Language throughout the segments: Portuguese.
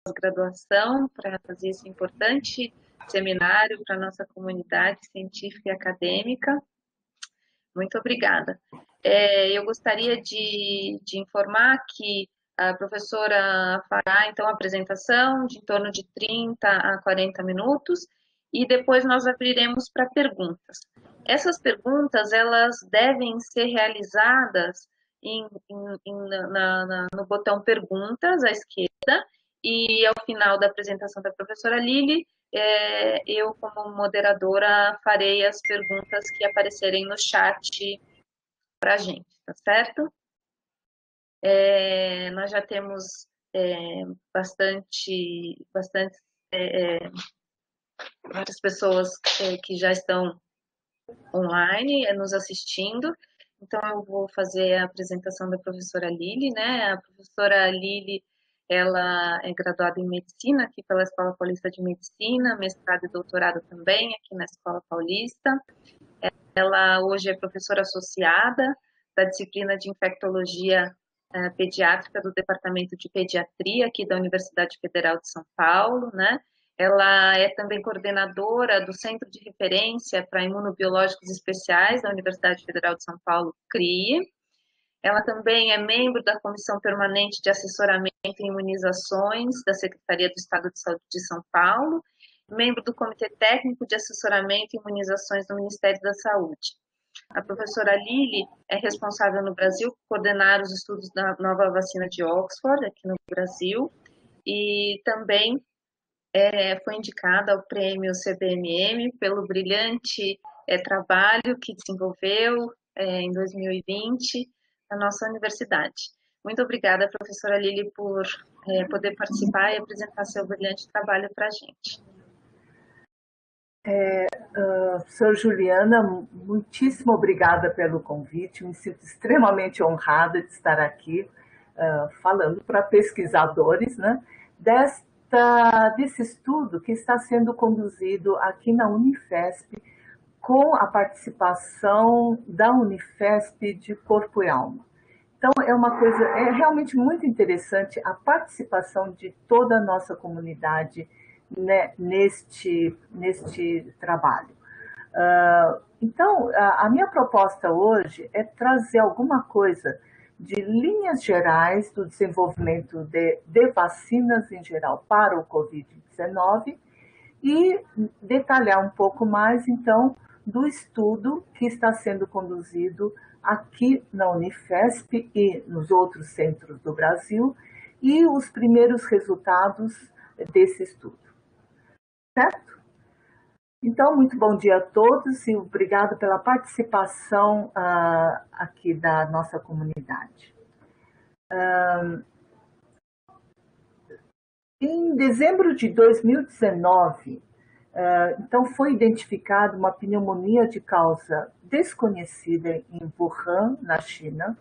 pós-graduação para fazer esse importante seminário para a nossa comunidade científica e acadêmica. Muito obrigada. Eu gostaria de informar que a professora fará, então, a apresentação de em torno de 30 a 40 minutos e depois nós abriremos para perguntas. Essas perguntas, elas devem ser realizadas no botão perguntas à esquerda e ao final da apresentação da professora Lili, eu, como moderadora, farei as perguntas que aparecerem no chat para a gente, tá certo? Nós já temos várias pessoas que já estão online nos assistindo, então eu vou fazer a apresentação da professora Lili, né? A professora Lili, ela é graduada em Medicina aqui pela Escola Paulista de Medicina, mestrado e doutorado também aqui na Escola Paulista. Ela hoje é professora associada da disciplina de Infectologia Pediátrica do Departamento de Pediatria aqui da Universidade Federal de São Paulo, né? Ela é também coordenadora do Centro de Referência para Imunobiológicos Especiais da Universidade Federal de São Paulo, CRIE. Ela também é membro da Comissão Permanente de Assessoramento em Imunizações da Secretaria do Estado de Saúde de São Paulo, membro do Comitê Técnico de Assessoramento em Imunizações do Ministério da Saúde. A professora Lili é responsável no Brasil por coordenar os estudos da nova vacina de Oxford, aqui no Brasil, e também foi indicada ao prêmio CBMM pelo brilhante trabalho que desenvolveu em 2020 na nossa universidade. Muito obrigada, professora Lili, por poder participar e apresentar seu brilhante trabalho para a gente. Sou Juliana, muitíssimo obrigada pelo convite, me sinto extremamente honrada de estar aqui falando para pesquisadores, né, desse estudo que está sendo conduzido aqui na Unifesp, com a participação da Unifesp de Corpo e Alma. Então, é realmente muito interessante a participação de toda a nossa comunidade, né, neste trabalho. Então, a minha proposta hoje é trazer alguma coisa de linhas gerais do desenvolvimento de vacinas em geral para o Covid-19 e detalhar um pouco mais, então, do estudo que está sendo conduzido aqui na Unifesp e nos outros centros do Brasil e os primeiros resultados desse estudo. Certo? Então, muito bom dia a todos e obrigado pela participação aqui da nossa comunidade. Em dezembro de 2019, então foi identificada uma pneumonia de causa desconhecida em Wuhan, na China,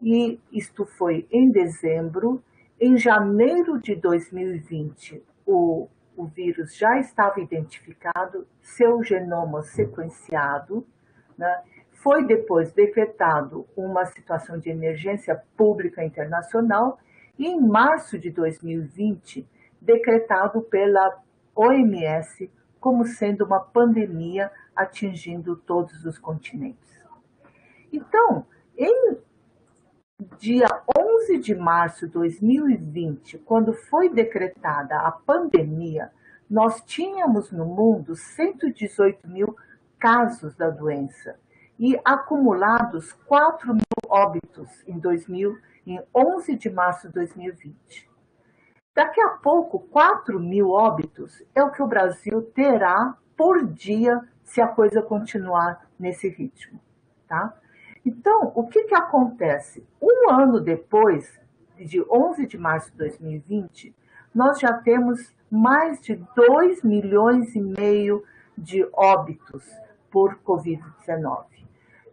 e isto foi em dezembro. Em janeiro de 2020, o vírus já estava identificado, seu genoma sequenciado, né? Foi depois decretado uma situação de emergência pública internacional e em março de 2020, decretado pela OMS como sendo uma pandemia atingindo todos os continentes. Então, em dia 11 de março de 2020, quando foi decretada a pandemia, nós tínhamos no mundo 118 mil casos da doença e acumulados 4 mil óbitos em 11 de março de 2020. Daqui a pouco, 4 mil óbitos é o que o Brasil terá por dia se a coisa continuar nesse ritmo, tá? Então, o que acontece? Um ano depois, de 11 de março de 2020, nós já temos mais de 2,5 milhões de óbitos por Covid-19.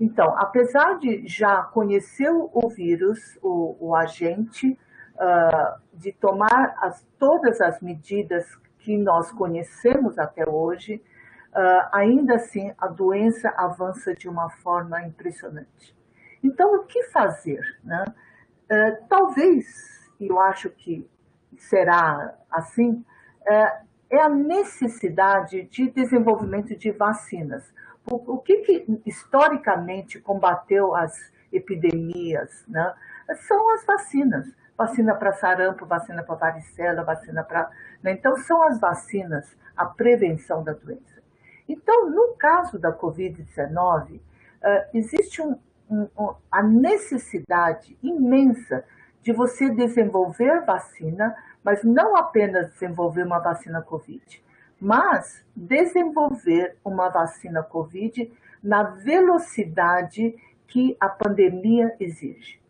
Então, apesar de já conhecer o vírus, o agente, de tomar todas as medidas que nós conhecemos até hoje, ainda assim a doença avança de uma forma impressionante. Então, o que fazer, né? Talvez, eu acho que será assim, é a necessidade de desenvolvimento de vacinas. O que historicamente combateu as epidemias, né? São as vacinas. Vacina para sarampo, vacina para varicela, vacina para... Né? Então, são as vacinas, a prevenção da doença. Então, no caso da Covid-19, existe a necessidade imensa de você desenvolver vacina, mas não apenas desenvolver uma vacina Covid, mas desenvolver uma vacina Covid na velocidade que a pandemia exige.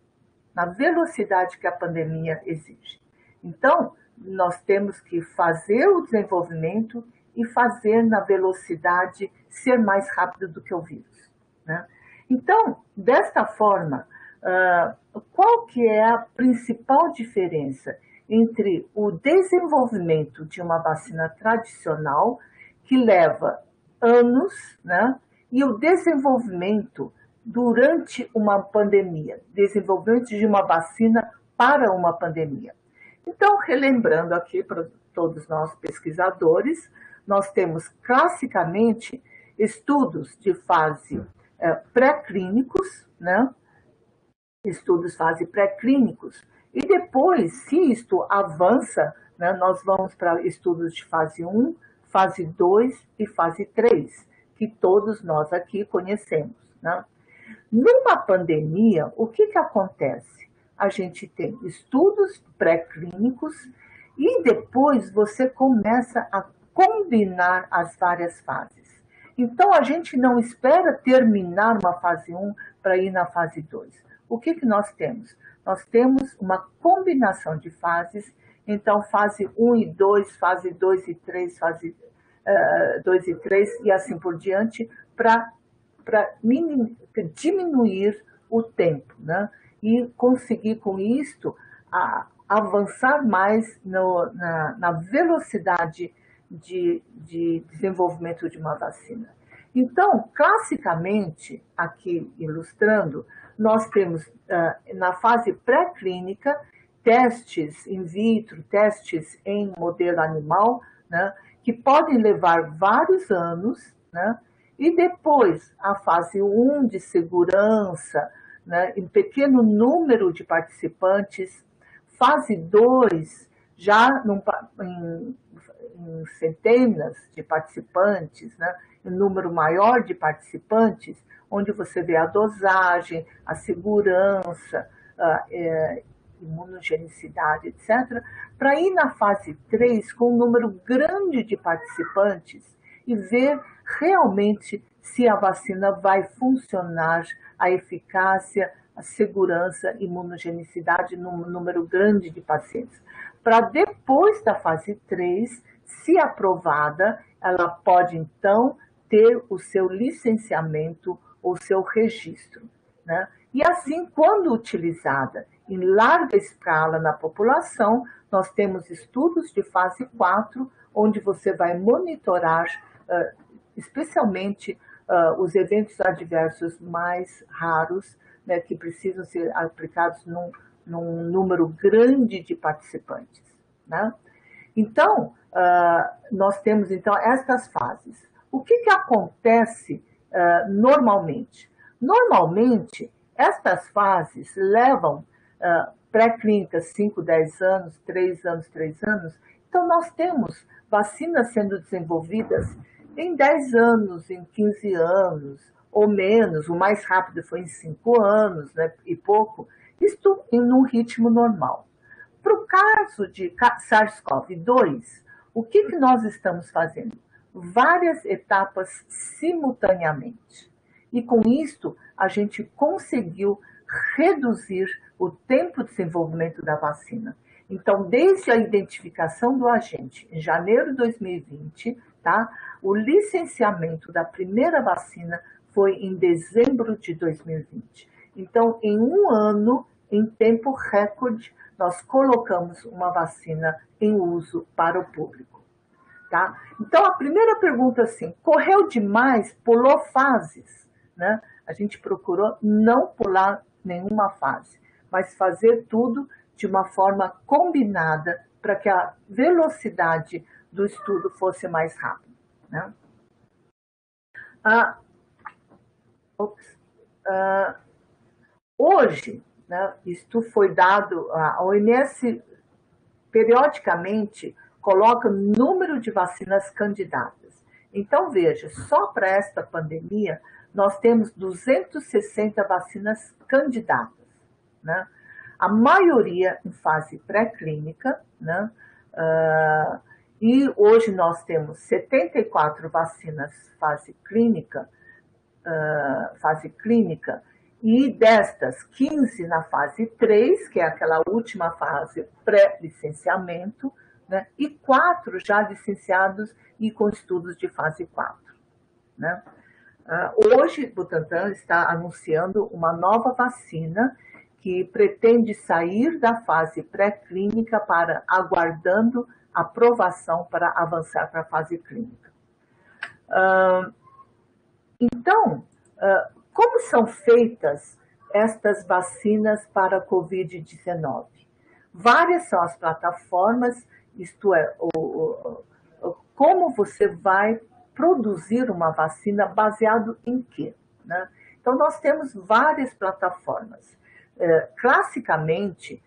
Na velocidade que a pandemia exige. Então, nós temos que fazer o desenvolvimento e fazer na velocidade ser mais rápido do que o vírus, né? Então, desta forma, qual que é a principal diferença entre o desenvolvimento de uma vacina tradicional, que leva anos, né, e o desenvolvimento durante uma pandemia, desenvolvimento de uma vacina para uma pandemia? Então, relembrando aqui para todos nós pesquisadores, nós temos classicamente estudos de fase pré-clínicos, né? Estudos fase pré-clínicos, e depois, se isto avança, né, nós vamos para estudos de fase 1, fase 2 e fase 3, que todos nós aqui conhecemos, né? Numa pandemia, o que acontece? A gente tem estudos pré-clínicos e depois você começa a combinar as várias fases. Então, a gente não espera terminar uma fase 1 para ir na fase 2. O que nós temos? Nós temos uma combinação de fases, então fase 1 e 2, fase 2 e 3, fase 2 e 3 e assim por diante, para diminuir o tempo, né? E conseguir com isto avançar mais na velocidade de desenvolvimento de uma vacina. Então, classicamente, aqui ilustrando, nós temos na fase pré-clínica testes in vitro, testes em modelo animal, né, que podem levar vários anos, né, e depois a fase 1 de segurança, né, em pequeno número de participantes, fase 2 já em centenas de participantes, né, um número maior de participantes, onde você vê a dosagem, a segurança, a imunogenicidade, etc., para ir na fase 3 com um número grande de participantes e ver realmente se a vacina vai funcionar, a eficácia, a segurança, a imunogenicidade num número grande de pacientes. Para depois da fase 3, se aprovada, ela pode então ter o seu licenciamento ou seu registro, né? E assim, quando utilizada em larga escala na população, nós temos estudos de fase 4, onde você vai monitorar especialmente os eventos adversos mais raros, né, que precisam ser aplicados num número grande de participantes, né? Então, nós temos então estas fases. O que acontece normalmente? Normalmente, estas fases levam pré-clínicas 5, 10 anos, 3 anos, 3 anos. Então, nós temos vacinas sendo desenvolvidas em 10 anos, em 15 anos, ou menos. O mais rápido foi em 5 anos, né, e pouco. Isto em um ritmo normal. Para o caso de SARS-CoV-2, o que nós estamos fazendo? Várias etapas simultaneamente. E com isto, a gente conseguiu reduzir o tempo de desenvolvimento da vacina. Então, desde a identificação do agente, em janeiro de 2020, tá, o licenciamento da primeira vacina foi em dezembro de 2020. Então, em um ano, em tempo recorde, nós colocamos uma vacina em uso para o público. Tá? Então, a primeira pergunta assim, correu demais, pulou fases, né? A gente procurou não pular nenhuma fase, mas fazer tudo de uma forma combinada para que a velocidade do estudo fosse mais rápida, né? Hoje, né, isto foi dado, a OMS periodicamente coloca número de vacinas candidatas. Então, veja, só para esta pandemia, nós temos 260 vacinas candidatas, né? A maioria em fase pré-clínica, né? E hoje nós temos 74 vacinas fase clínica, e destas, 15 na fase 3, que é aquela última fase pré-licenciamento, né? E 4 já licenciados e com estudos de fase 4. Né? Hoje, Butantan está anunciando uma nova vacina que pretende sair da fase pré-clínica para aguardando aprovação para avançar para a fase clínica. Então, como são feitas estas vacinas para a Covid-19? Várias são as plataformas, isto é, como você vai produzir uma vacina baseado em quê? Né? Então, nós temos várias plataformas. Classicamente,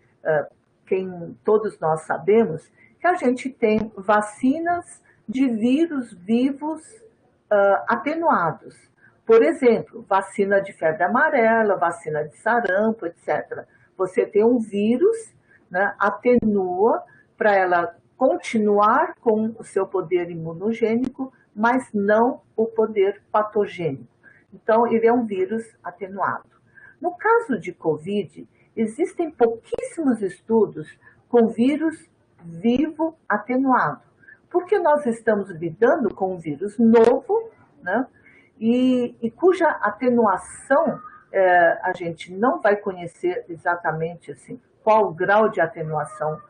todos nós sabemos que a gente tem vacinas de vírus vivos atenuados. Por exemplo, vacina de febre amarela, vacina de sarampo, etc. Você tem um vírus, né, atenua para ela continuar com o seu poder imunogênico, mas não o poder patogênico. Então, ele é um vírus atenuado. No caso de Covid, existem pouquíssimos estudos com vírus vivo atenuado, porque nós estamos lidando com um vírus novo, né? E cuja atenuação a gente não vai conhecer exatamente assim, qual o grau de atenuação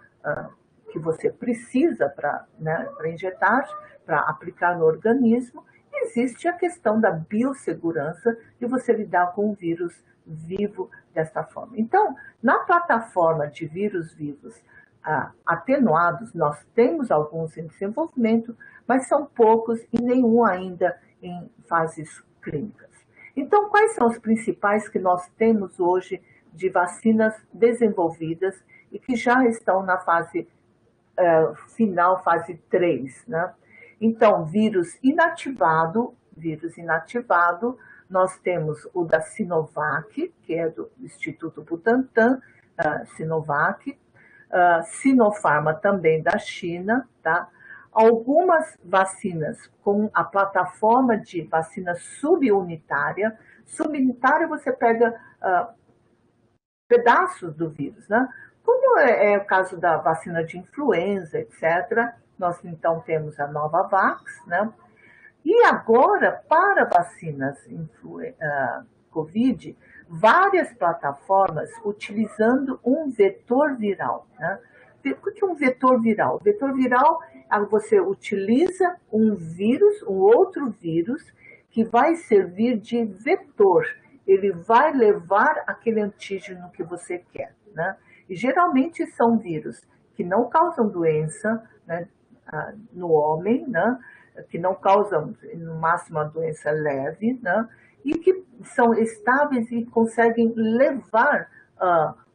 que você precisa para, né, injetar, para aplicar no organismo. Existe a questão da biossegurança de você lidar com um vírus vivo desta forma. Então, na plataforma de vírus vivos atenuados, nós temos alguns em desenvolvimento, mas são poucos e nenhum ainda em fases clínicas. Então, quais são os principais que nós temos hoje de vacinas desenvolvidas e que já estão na fase final, fase 3, né? Então, vírus inativado, nós temos o da Sinovac, que é do Instituto Butantan, Sinovac, Sinopharma também da China, tá? Algumas vacinas com a plataforma de vacina subunitária. Subunitária você pega pedaços do vírus, né? Como é o caso da vacina de influenza, etc. Nós então temos a Novavax, né? E agora, para vacinas Covid, várias plataformas utilizando um vetor viral, né? O que é um vetor viral? Vetor viral, você utiliza um vírus, um outro vírus, que vai servir de vetor. Ele vai levar aquele antígeno que você quer, né? E geralmente são vírus que não causam doença, né, no homem, né? Que não causam, no máximo, a doença leve, né? E que são estáveis e conseguem levar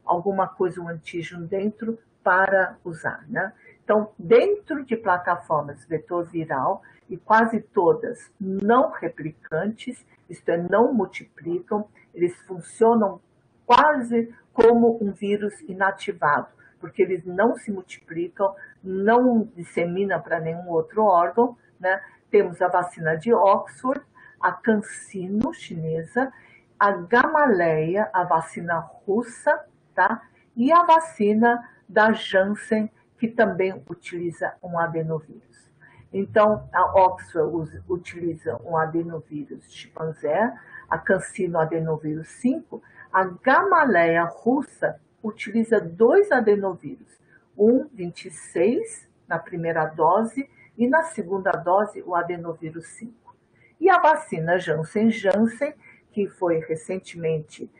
alguma coisa, um antígeno dentro para usar, né? Então, dentro de plataformas vetor viral, e quase todas não replicantes, isto é, não multiplicam, eles funcionam quase como um vírus inativado, porque eles não se multiplicam, não disseminam para nenhum outro órgão, né? Temos a vacina de Oxford, a CanSino chinesa, a Gamaleya, a vacina russa, tá? E a vacina da Janssen, que também utiliza um adenovírus. Então, a Oxford utiliza um adenovírus chimpanzé, a CanSino adenovírus 5, a Gamaleya russa utiliza 2 adenovírus, um 26 na primeira dose e na segunda dose o adenovírus 5. E a vacina Janssen, que foi recentemente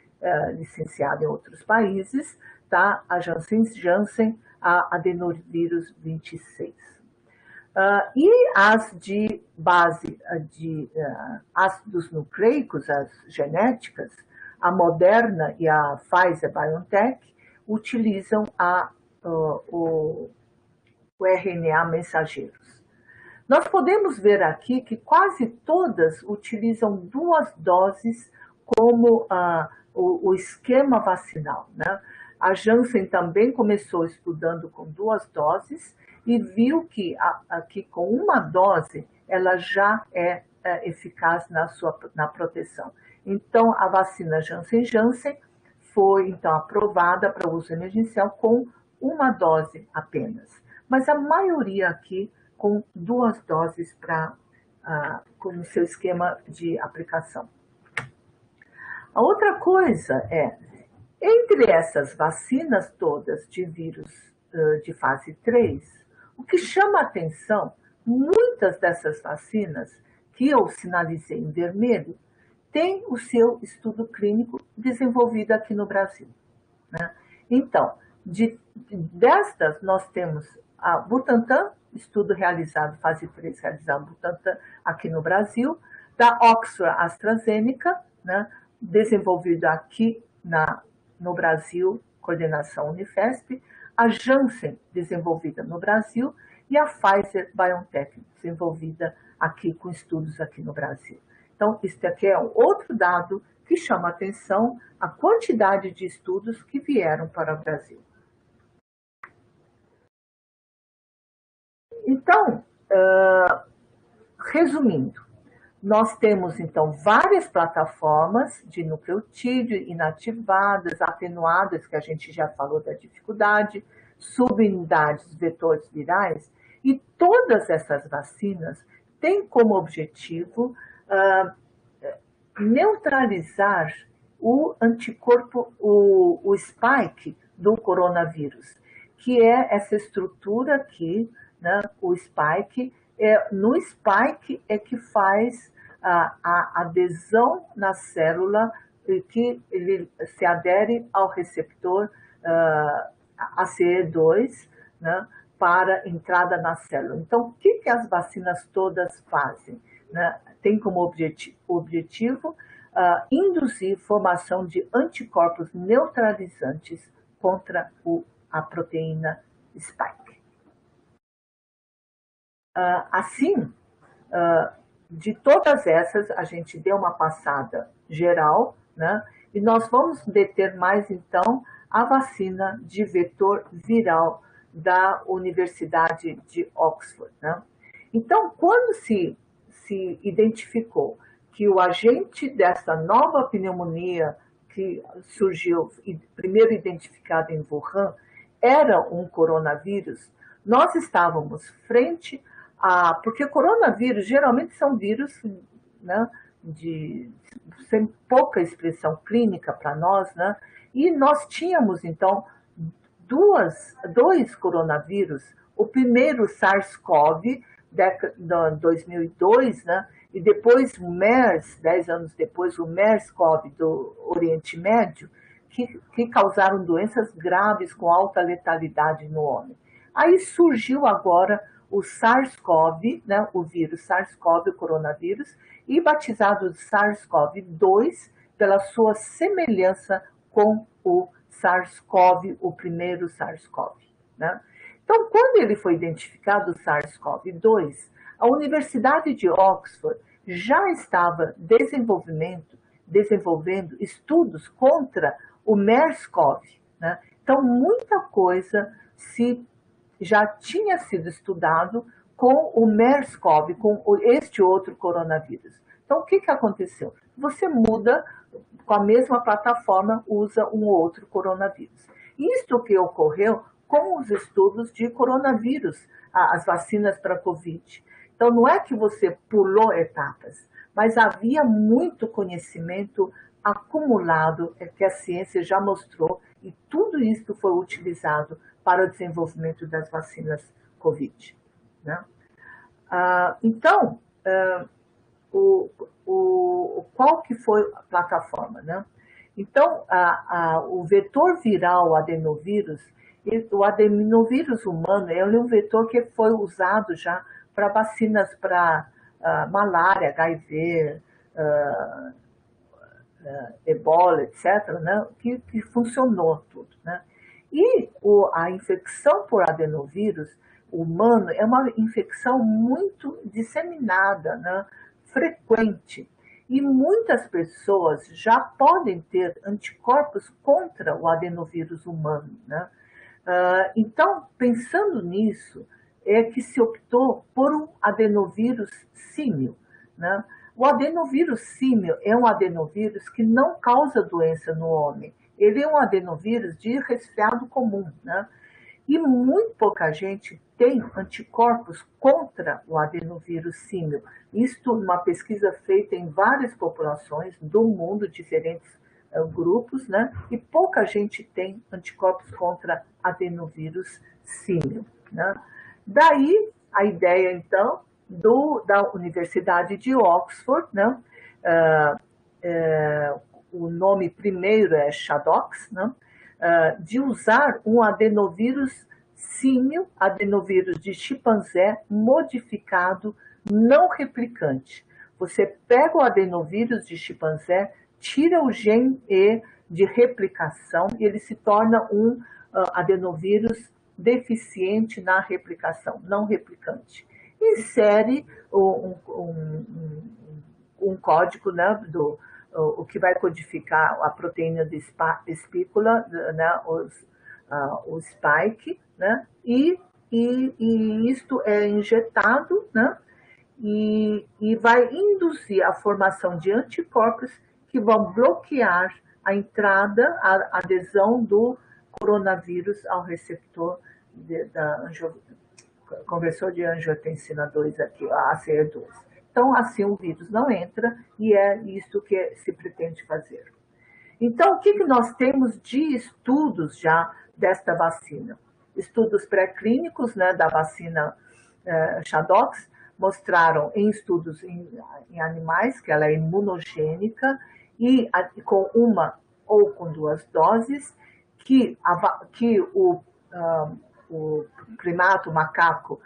licenciada em outros países, tá? A Janssen, a adenovírus 26. E as de base de ácidos nucleicos, as genéticas, a Moderna e a Pfizer-BioNTech utilizam o RNA mensageiros. Nós podemos ver aqui que quase todas utilizam 2 doses como o esquema vacinal, né? A Janssen também começou estudando com 2 doses e viu que aqui com 1 dose ela já é eficaz na proteção. Então, a vacina Janssen foi então aprovada para uso emergencial com 1 dose apenas. Mas a maioria aqui com 2 doses como seu esquema de aplicação. A outra coisa é, entre essas vacinas todas de vírus de fase 3, o que chama a atenção, muitas dessas vacinas que eu sinalizei em vermelho, têm o seu estudo clínico desenvolvido aqui no Brasil, né? Então, destas nós temos a Butantan, estudo realizado, fase 3 realizado Butantan aqui no Brasil, da Oxford AstraZeneca, né, desenvolvido aqui no Brasil, coordenação Unifesp, a Janssen, desenvolvida no Brasil, e a Pfizer-BioNTech, desenvolvida aqui com estudos aqui no Brasil. Então, isso aqui é um outro dado que chama a atenção, a quantidade de estudos que vieram para o Brasil. Então, resumindo, nós temos, então, várias plataformas de nucleotídeo inativadas, atenuadas, que a gente já falou da dificuldade, subunidades, vetores virais, e todas essas vacinas têm como objetivo neutralizar o anticorpo, o spike do coronavírus, que é essa estrutura aqui, né, o spike. No spike é que faz a adesão na célula e que ele se adere ao receptor ACE2, né, para entrada na célula. Então, o que as vacinas todas fazem, né? Tem como objetivo induzir formação de anticorpos neutralizantes contra a proteína spike. Assim, de todas essas, a gente deu uma passada geral, né? E nós vamos deter mais, então, a vacina de vetor viral da Universidade de Oxford, né? Então, quando se identificou que o agente dessa nova pneumonia que surgiu, primeiro identificado em Wuhan, era um coronavírus, nós estávamos frente porque coronavírus geralmente são vírus, né, sem pouca expressão clínica para nós, né? E nós tínhamos, então, dois coronavírus, o primeiro SARS-CoV, de 2002, né? E depois o MERS, 10 anos depois, o MERS-CoV do Oriente Médio, que causaram doenças graves com alta letalidade no homem. Aí surgiu agora o SARS-CoV, né, o vírus SARS-CoV, o coronavírus, e batizado de SARS-CoV-2 pela sua semelhança com o SARS-CoV, o primeiro SARS-CoV, né? Então, quando ele foi identificado, o SARS-CoV-2, a Universidade de Oxford já estava desenvolvendo estudos contra o MERS-CoV, né? Então, muita coisa já tinha sido estudado com o MERS-CoV, com este outro coronavírus. Então, o que aconteceu? Você muda, com a mesma plataforma, usa um outro coronavírus. Isso que ocorreu com os estudos de coronavírus, as vacinas para Covid. Então, não é que você pulou etapas, mas havia muito conhecimento acumulado, que a ciência já mostrou, e tudo isso foi utilizado para o desenvolvimento das vacinas Covid, né? Então, qual que foi a plataforma, né? Então, o vetor viral adenovírus, o adenovírus humano é um vetor que foi usado já para vacinas para malária, HIV, ebola, etc., né? que funcionou tudo. Né? E a infecção por adenovírus humano é uma infecção muito disseminada, né? Frequente. E muitas pessoas já podem ter anticorpos contra o adenovírus humano. Né? Então, pensando nisso, é que se optou por um adenovírus símil. Né? O adenovírus símil é um adenovírus que não causa doença no homem. Ele é um adenovírus de resfriado comum. Né? E muito pouca gente tem anticorpos contra o adenovírus símil. Isto uma pesquisa feita em várias populações do mundo, diferentes grupos, né? E pouca gente tem anticorpos contra adenovírus símil. Né? Daí a ideia, então, da Universidade de Oxford, né? O nome primeiro é Shadox, né? De usar um adenovírus símil, adenovírus de chimpanzé modificado, não replicante. Você pega o adenovírus de chimpanzé, tira o gene E de replicação e ele se torna um adenovírus deficiente na replicação, não replicante. Insere um código, né, o que vai codificar a proteína de espícula, né, o spike, né, e isto é injetado, né, e vai induzir a formação de anticorpos que vão bloquear a entrada, a adesão do coronavírus ao receptor conversor de angiotensina 2 aqui, a ACE2. Então, assim, o vírus não entra e é isso que se pretende fazer. Então, o que nós temos de estudos já desta vacina? Estudos pré-clínicos, né, da vacina Shadox mostraram em estudos em animais que ela é imunogênica e com uma ou com 2 doses, que o primato, o macaco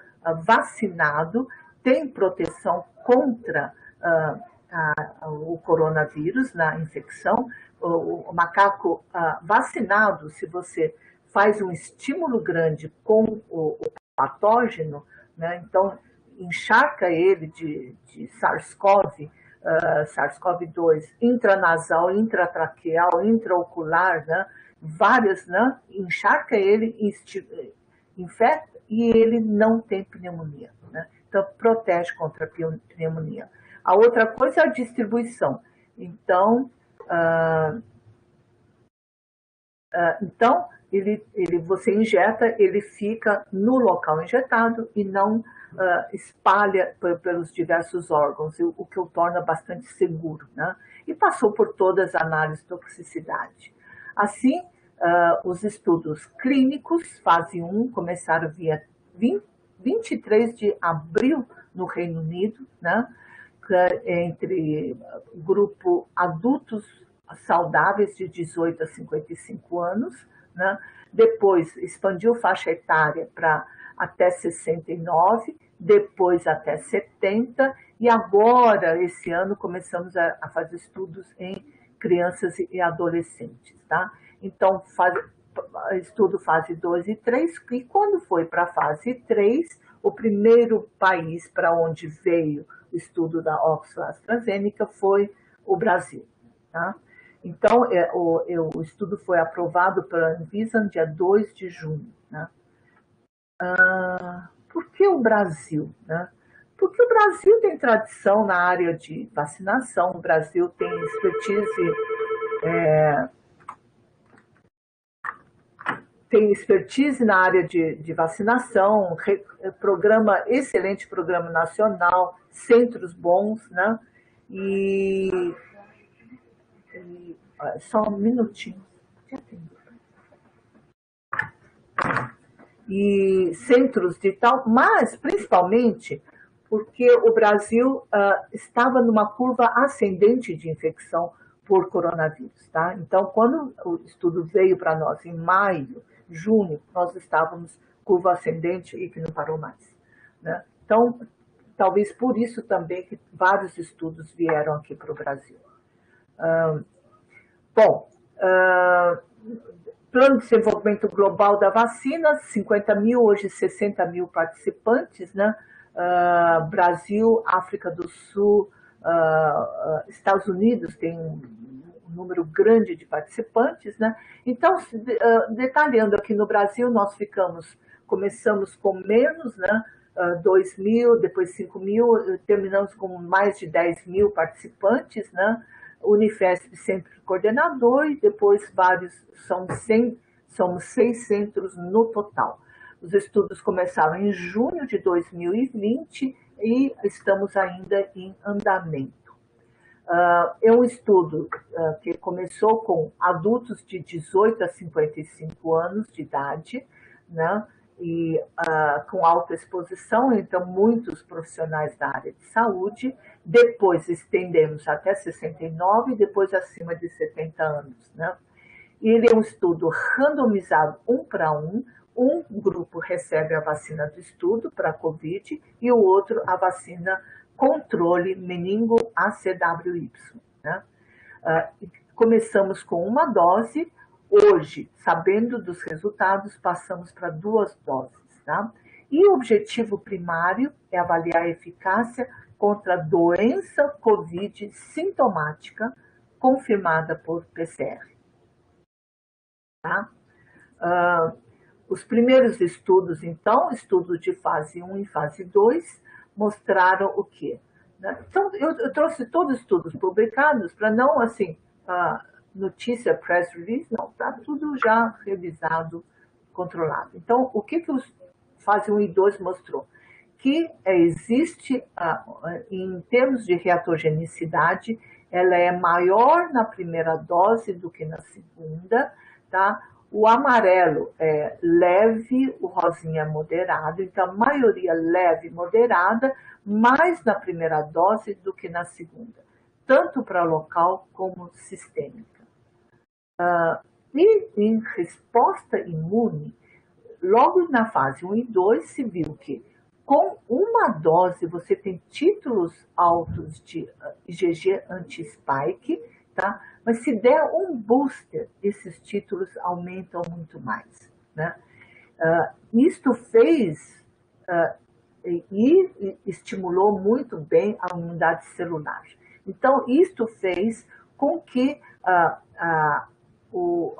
vacinado tem proteção contra o coronavírus na infecção. O macaco vacinado, se você faz um estímulo grande com o patógeno, né, então encharca ele de SARS-CoV-2 intranasal, intratraqueal, intraocular, né, várias, né, encharca ele, infecta e ele não tem pneumonia. Né? Então, protege contra a pneumonia. A outra coisa é a distribuição. Então, você injeta, ele fica no local injetado e não espalha pelos diversos órgãos, o que o torna bastante seguro. Né? E passou por todas as análises de toxicidade. Assim, os estudos clínicos, fase 1, começaram via 23 de abril no Reino Unido, né? Entre grupo adultos saudáveis de 18 a 55 anos, né? Depois expandiu faixa etária para até 69, depois até 70, e agora, esse ano, começamos a fazer estudos em crianças e adolescentes. Tá? Então, estudo fase 2 e 3, e quando foi para a fase 3, o primeiro país para onde veio o estudo da Oxford AstraZeneca foi o Brasil. Tá? Então, o estudo foi aprovado pela Anvisa no dia 2 de junho. Né? Por que o Brasil? Né? Porque o Brasil tem tradição na área de vacinação, o Brasil tem expertise na área de vacinação, excelente programa nacional, centros bons, né? Só um minutinho. E centros de tal, mas principalmente porque o Brasil estava numa curva ascendente de infecção por coronavírus. Tá? Então, quando o estudo veio para nós em maio junho, nós estávamos curva ascendente e que não parou mais, né? Então, talvez por isso também que vários estudos vieram aqui para o Brasil. Bom, Plano de Desenvolvimento Global da Vacina, 50 mil, hoje 60 mil participantes, né? Brasil, África do Sul, Estados Unidos tem um número grande de participantes, né? Então, detalhando aqui no Brasil, nós começamos com menos, né? 2 mil, depois 5 mil, terminamos com mais de 10 mil participantes, né? Unifesp sempre coordenador e depois vários, somos 6 centros no total. Os estudos começaram em junho de 2020 e estamos ainda em andamento. É um estudo que começou com adultos de 18 a 55 anos de idade, né? E com alta exposição, então muitos profissionais da área de saúde, depois estendemos até 69 e depois acima de 70 anos, né? E ele é um estudo randomizado 1 para 1, um grupo recebe a vacina do estudo para a Covid e o outro a vacina controle meningo ACWY, né? Começamos com uma dose. Hoje, sabendo dos resultados, passamos para 2 doses, tá? E o objetivo primário é avaliar a eficácia contra a doença COVID sintomática confirmada por PCR. Tá? Os primeiros estudos, então, estudos de fase 1 e fase 2, mostraram o quê? Então, eu trouxe todos os estudos publicados para não, assim, notícia, press release, não, está tudo já revisado, controlado. Então, o que os fase 1 e 2 mostrou? Que existe, em termos de reatogenicidade, ela é maior na primeira dose do que na segunda, tá? O amarelo é leve, o rosinha é moderado, então a maioria leve e moderada, mais na primeira dose do que na segunda, tanto para local como sistêmica. E em resposta imune, logo na fase 1 e 2 se viu que com uma dose você tem títulos altos de IgG anti-spike, tá? Mas se der um booster, esses títulos aumentam muito mais, né? Isto fez e estimulou muito bem a imunidade celular. Então, isto fez com que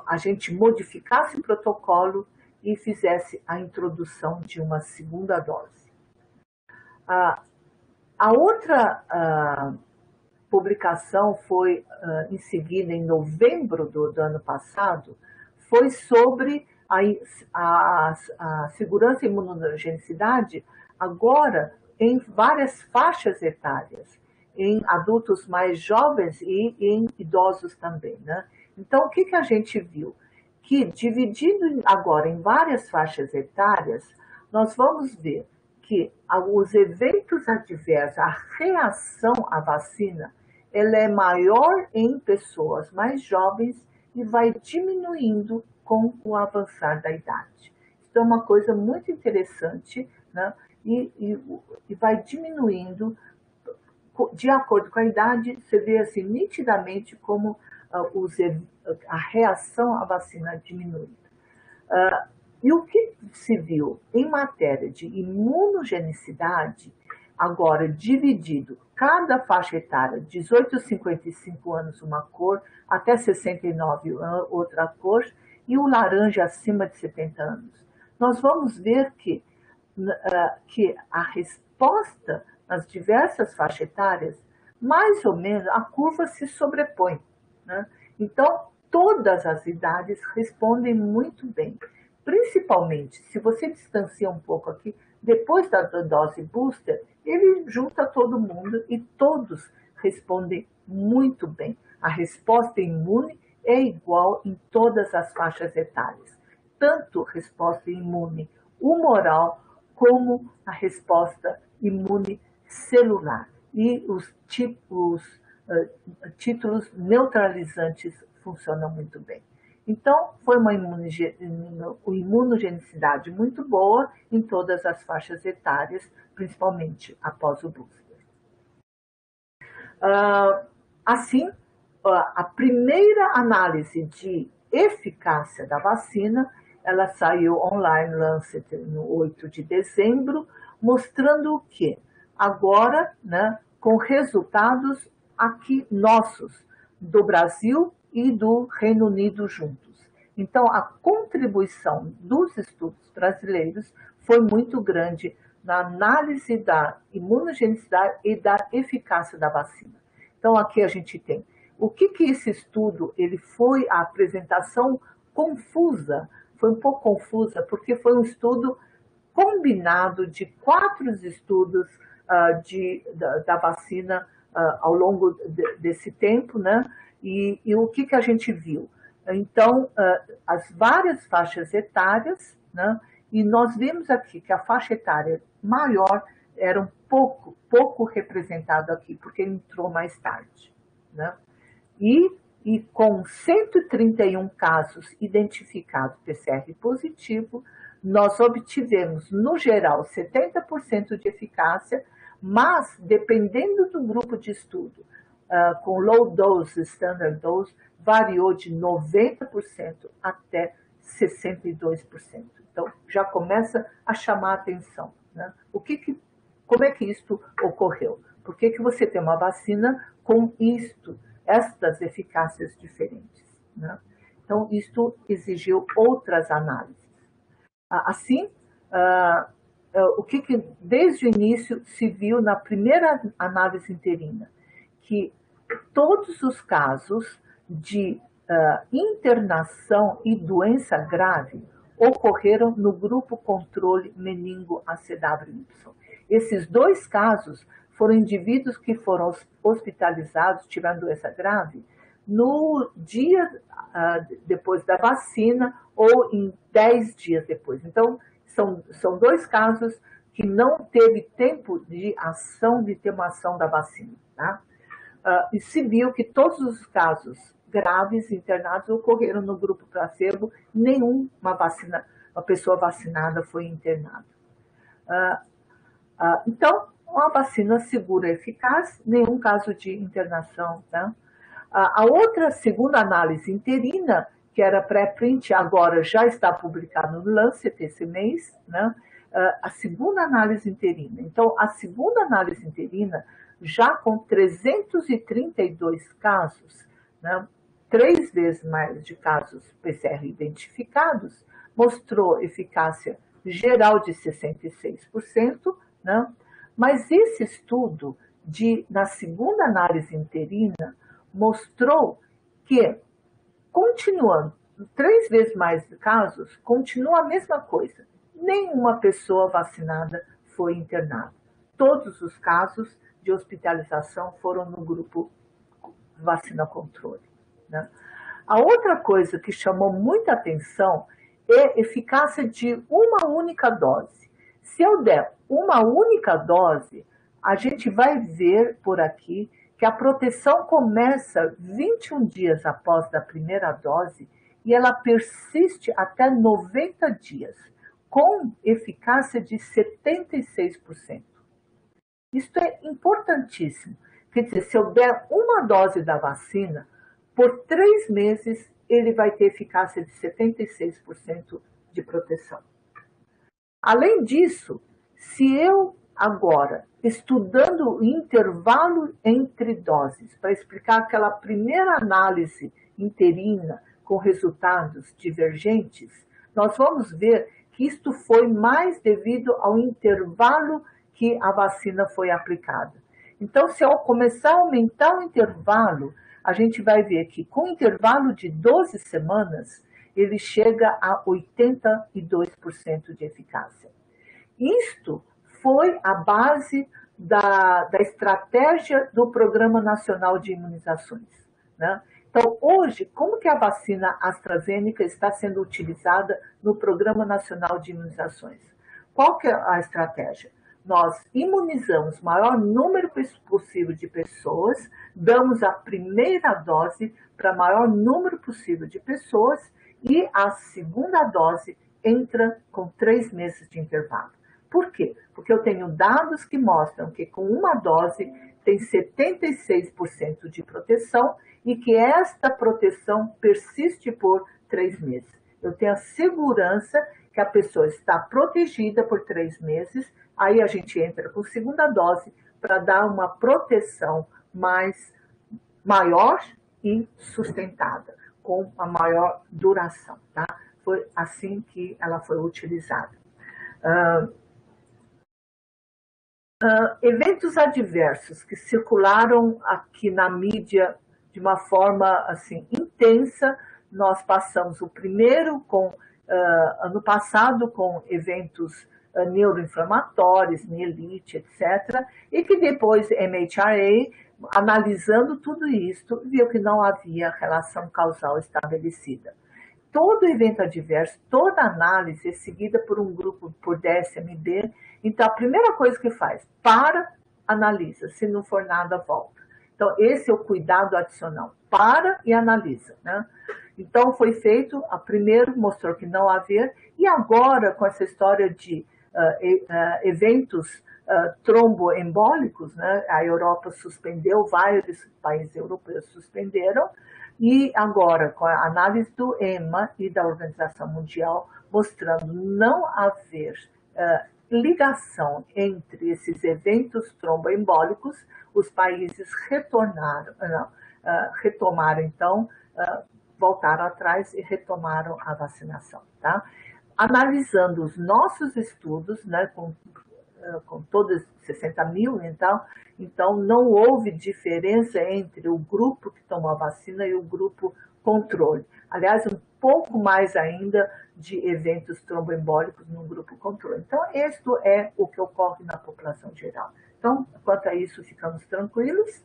a gente modificasse o protocolo e fizesse a introdução de uma segunda dose. A outra publicação foi em seguida, em novembro do ano passado, foi sobre a segurança e imunogenicidade agora em várias faixas etárias, em adultos mais jovens e em idosos também, né? Então, o que a gente viu? Que dividido agora em várias faixas etárias, nós vamos ver que os eventos adversos, a reação à vacina, ela é maior em pessoas mais jovens e vai diminuindo com o avançar da idade. Isso é uma coisa muito interessante, né? E vai diminuindo de acordo com a idade. Você vê assim nitidamente como a reação à vacina diminui. E o que se viu em matéria de imunogenicidade, agora dividido, cada faixa etária, 18 a 55 anos uma cor, até 69 outra cor, e o laranja acima de 70 anos. Nós vamos ver que a resposta nas diversas faixas etárias, mais ou menos, a curva se sobrepõe, né? Então, todas as idades respondem muito bem. Principalmente, se você distancia um pouco aqui, depois da dose booster, ele junta todo mundo e todos respondem muito bem. A resposta imune é igual em todas as faixas etárias. Tanto resposta imune humoral, como a resposta imune celular. E os títulos neutralizantes funcionam muito bem. Então, foi uma imunogenicidade muito boa em todas as faixas etárias, principalmente após o booster. Assim, a primeira análise de eficácia da vacina, ela saiu online Lancet no 8 de dezembro, mostrando o quê? Agora, né, com resultados aqui nossos, do Brasil e do Reino Unido juntos. Então, a contribuição dos estudos brasileiros foi muito grande na análise da imunogenicidade e da eficácia da vacina. Então, aqui a gente tem o que esse estudo, ele foi a apresentação confusa, foi um pouco confusa, porque foi um estudo combinado de 4 estudos da vacina ao longo desse tempo, né? E o que a gente viu? Então, as várias faixas etárias, né? E nós vimos aqui que a faixa etária maior era um pouco representada aqui, porque entrou mais tarde, né? E com 131 casos identificados PCR positivo, nós obtivemos, no geral, 70% de eficácia, mas, dependendo do grupo de estudo, com low dose, standard dose, variou de 90% até 62%. Então, já começa a chamar a atenção, né? Como é que isto ocorreu? Por que você tem uma vacina com estas eficácias diferentes, né? Então, isto exigiu outras análises. Assim, o que desde o início se viu na primeira análise interina? Que todos os casos de internação e doença grave ocorreram no grupo controle meningo-ACWY. Esses 2 casos foram indivíduos que foram hospitalizados, tiveram doença grave, no dia depois da vacina ou em 10 dias depois. Então, são 2 casos que não teve tempo de ter uma ação da vacina, tá? E se viu que todos os casos graves internados ocorreram no grupo placebo, nenhuma pessoa vacinada foi internada. Então, uma vacina segura e eficaz, nenhum caso de internação, tá? A outra segunda análise interina, que era pré-print, agora já está publicada no Lancet esse mês, né? A segunda análise interina. Então, a segunda análise interina, já com 332 casos, né? 3 vezes mais de casos PCR identificados, mostrou eficácia geral de 66%, né? Mas esse estudo, na segunda análise interina, mostrou que, continuando 3 vezes mais de casos, continua a mesma coisa. Nenhuma pessoa vacinada foi internada. Todos os casos de hospitalização foram no grupo vacina controle, né? A outra coisa que chamou muita atenção é a eficácia de uma única dose. Se eu der uma única dose, a gente vai ver por aqui que a proteção começa 21 dias após da primeira dose e ela persiste até 90 dias, com eficácia de 76%. Isso é importantíssimo. Quer dizer, se eu der uma dose da vacina, por 3 meses ele vai ter eficácia de 76% de proteção. Além disso, se eu agora, estudando o intervalo entre doses, para explicar aquela primeira análise interina com resultados divergentes, nós vamos ver que isto foi mais devido ao intervalo que a vacina foi aplicada. Então, se eu começar a aumentar o intervalo, a gente vai ver que com intervalo de 12 semanas, ele chega a 82% de eficácia. Isto foi a base da estratégia do Programa Nacional de Imunizações, né? Então, hoje, como que a vacina AstraZeneca está sendo utilizada no Programa Nacional de Imunizações? Qual que é a estratégia? Nós imunizamos o maior número possível de pessoas, damos a primeira dose para o maior número possível de pessoas E a segunda dose entra com 3 meses de intervalo. Por quê? Porque eu tenho dados que mostram que com uma dose tem 76% de proteção e que esta proteção persiste por 3 meses. Eu tenho a segurança que a pessoa está protegida por 3 meses, aí a gente entra com segunda dose para dar uma proteção maior e sustentada, com a maior duração. Tá? Foi assim que ela foi utilizada. Eventos adversos que circularam aqui na mídia de uma forma assim intensa, nós passamos o primeiro ano passado com eventos neuroinflamatórios, mielite, etc., e que depois MHRA, analisando tudo isso, viu que não havia relação causal estabelecida. Todo evento adverso, toda análise é seguida por um grupo, por DSMB. Então, a primeira coisa que faz, analisa, se não for nada, volta. Então, esse é o cuidado adicional, para e analisa, né? Então, foi feito, a primeiro mostrou que não havia, e agora, com essa história de eventos tromboembólicos, né? A Europa suspendeu, vários países europeus suspenderam, e agora, com a análise do EMA e da Organização Mundial, mostrando não haver ligação entre esses eventos tromboembólicos, os países retomaram, então, voltaram atrás e retomaram a vacinação. Tá? Analisando os nossos estudos, né, com todos 60 mil, então não houve diferença entre o grupo que tomou a vacina e o grupo controle. Aliás, um pouco mais ainda de eventos tromboembólicos no grupo controle. Então, isto é o que ocorre na população geral. Então, quanto a isso, ficamos tranquilos.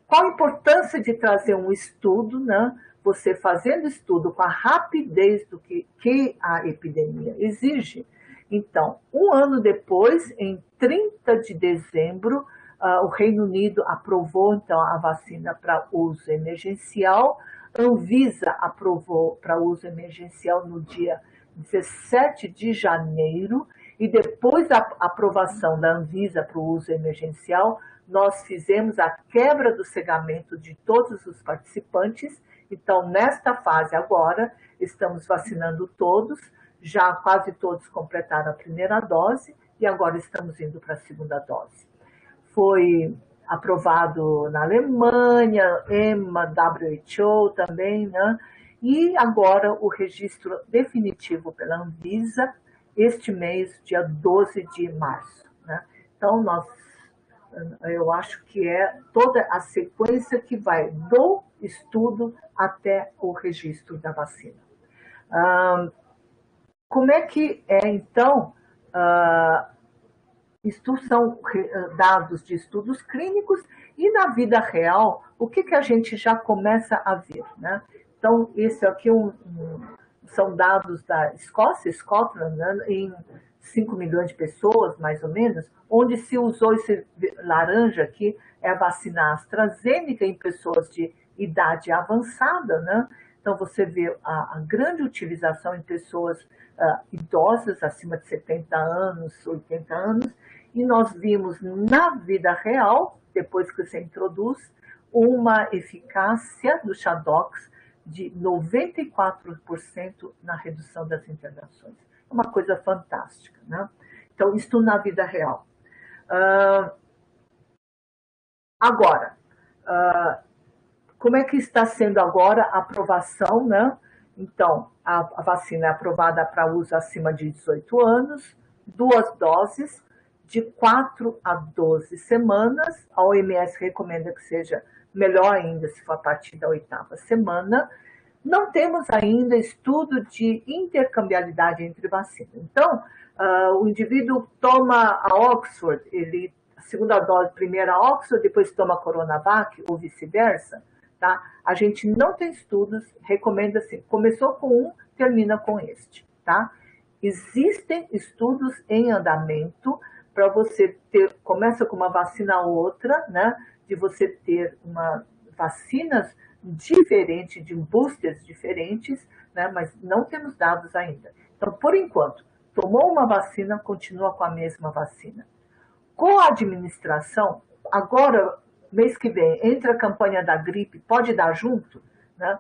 Qual a importância de trazer um estudo, né? Você fazendo estudo com a rapidez do que a epidemia exige. Então, um ano depois, em 30 de dezembro, o Reino Unido aprovou, então, a vacina para uso emergencial. A Anvisa aprovou para uso emergencial no dia 17 de janeiro. E depois da aprovação da Anvisa para o uso emergencial, nós fizemos a quebra do cegamento de todos os participantes. Então, nesta fase agora, estamos vacinando todos. Já quase todos completaram a primeira dose e agora estamos indo para a segunda dose. Foi aprovado na Alemanha, EMA, WHO também, né? E agora o registro definitivo pela Anvisa, este mês, dia 12 de março. Né? Então, eu acho que é toda a sequência que vai do estudo até o registro da vacina. Como é que é, então, isto são dados de estudos clínicos e na vida real, o que a gente já começa a ver, né? Então, esse aqui são dados da Escócia, Scotland, né, em 5 milhões de pessoas, mais ou menos, onde se usou esse laranja aqui, é a vacina AstraZeneca em pessoas de idade avançada, né? Então, você vê a grande utilização em pessoas idosas, acima de 70 anos, 80 anos, e nós vimos na vida real, depois que você introduz, uma eficácia do Chadox de 94% na redução das internações. É uma coisa fantástica, né? Então, isso na vida real. Agora, como é que está sendo agora a aprovação, né? Então, a vacina é aprovada para uso acima de 18 anos, 2 doses, de 4 a 12 semanas. A OMS recomenda que seja melhor ainda se for a partir da 8ª semana. Não temos ainda estudo de intercambiabilidade entre vacinas. Então, o indivíduo toma a Oxford, a segunda dose, primeira a Oxford, depois toma a Coronavac, ou vice-versa. Tá? A gente não tem estudos, recomenda assim, começou com um, termina com este. Tá? Existem estudos em andamento para você ter, começa com uma vacina ou outra, né? De você ter vacinas diferente, de boosters diferentes, né? Mas não temos dados ainda. Então, por enquanto, tomou uma vacina, continua com a mesma vacina. Com a administração, agora, mês que vem, entra a campanha da gripe, pode dar junto? Né?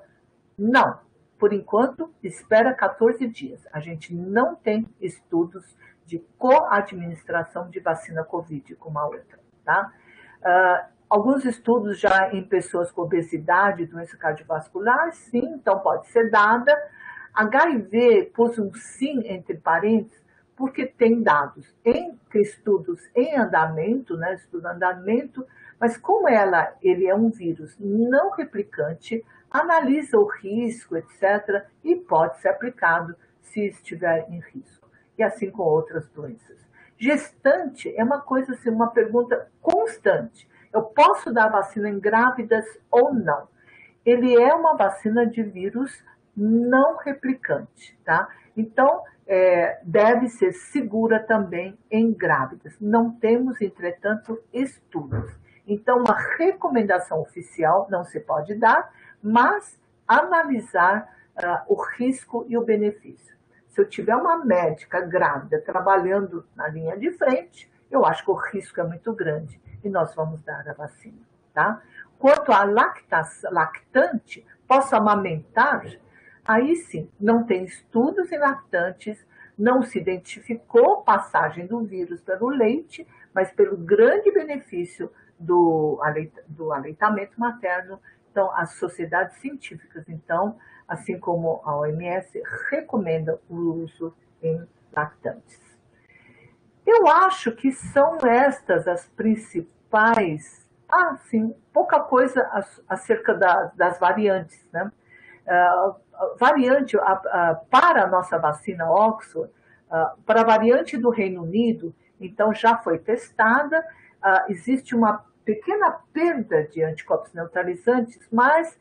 Não. Por enquanto, espera 14 dias. A gente não tem estudos de co-administração de vacina Covid com uma outra. Tá? Alguns estudos já em pessoas com obesidade, doença cardiovascular, sim, então pode ser dada. HIV pôs um sim entre parênteses, porque tem dados entre estudos em andamento, né, estudo em andamento, mas como ele é um vírus não replicante, analisa o risco, etc., e pode ser aplicado se estiver em risco. E assim com outras doenças. Gestante é uma coisa assim, uma pergunta constante. Eu posso dar vacina em grávidas ou não? Ele é uma vacina de vírus não replicante, tá? Então, deve ser segura também em grávidas. Não temos, entretanto, estudos. Então, uma recomendação oficial não se pode dar, mas analisar o risco e o benefício. Se eu tiver uma médica grávida trabalhando na linha de frente, eu acho que o risco é muito grande e nós vamos dar a vacina, tá? Quanto à lactante, posso amamentar? Aí sim, não tem estudos em lactantes, não se identificou passagem do vírus pelo leite, mas pelo grande benefício do aleitamento materno. Então, as sociedades científicas, então, assim como a OMS, recomenda o uso em lactantes. Eu acho que são estas as principais. Sim, pouca coisa acerca das variantes, né? Variante para a nossa vacina Oxford, para a variante do Reino Unido, então já foi testada, existe uma pequena perda de anticorpos neutralizantes, mas